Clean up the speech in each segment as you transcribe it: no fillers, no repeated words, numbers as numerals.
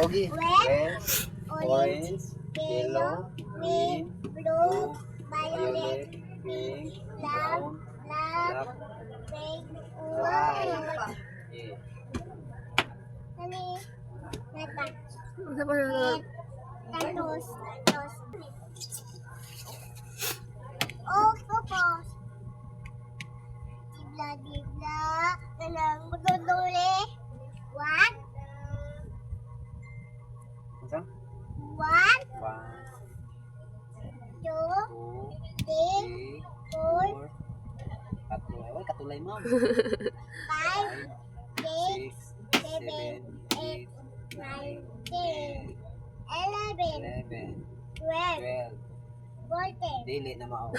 Pogi. Red, Orange. Yellow. Green. blue, Violet. violet, Pink. black, Brown. black, Black. pink, White. white. Yeah. Nani? Nata. Sa pa na Tatos. Tatos. Octopus. Dibla, dibla. Nanang magduduli. One. Isa? One, 1, two, 2, three, 3, four, 4. Tatlo. Ay, katulay mo. five, 5, six, 6, seven, 7, eight, 8, nine, 9, 10, 11, 11, 12, 12. 14. Dili na mao.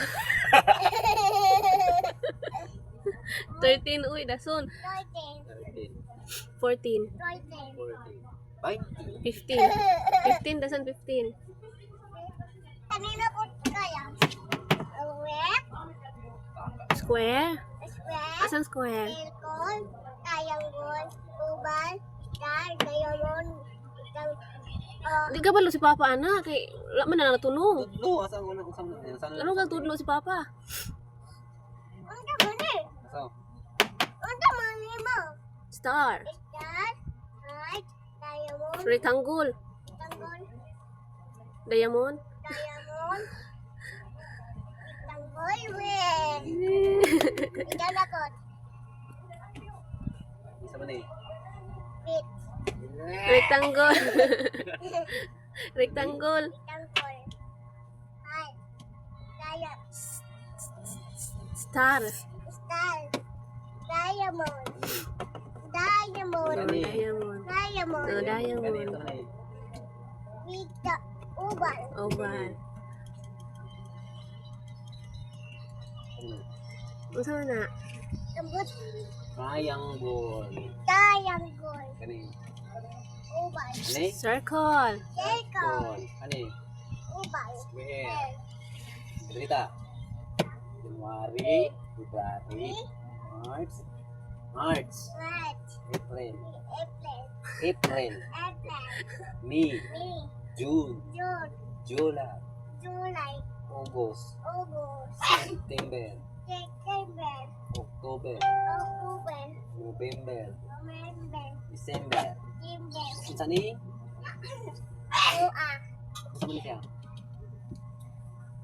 13 uy dason. 13, 13, 14, 14. 14, 20. 15. 15 dason 15. Kanina ko kaya? Web, Square. square, Asan square? circle, triangle, oval, star, diamond, Di ka balo si Papa ana kay wala man na natunog. Tudlo. Asa ang unang usang Ano kang tudlo si Papa? Unta mani? Asa? Unta mani mo? Star. Star, heart, diamond, Rectangle. triangle, Diamond. diamond, triangle, web. Ikaw na ko. Isa man eh. Bit. Rectangle. Rectangle. Triangle. Heart. Star. Star. Diamond. Diamond. Diamond. Diamond. Diamond. Ganito na eh. Pizza. Oval. Oval. Unsa na? Abot. Triangle. Triangle. Kani. Oval. Ani? Circle. Circle. Ani? Oval. Square. Rita. January, February, March, March, March. April, April. April, April. May, May. June, June. July, July. August, August. September, September. October, October. November, November. December. December. Unsa ni? Ako ah. Unsa man siya?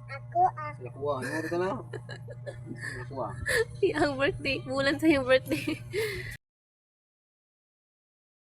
Ako ah. Sila kuha. Ano ito na? Sila kuha. Ang birthday. Bulan sa yung birthday.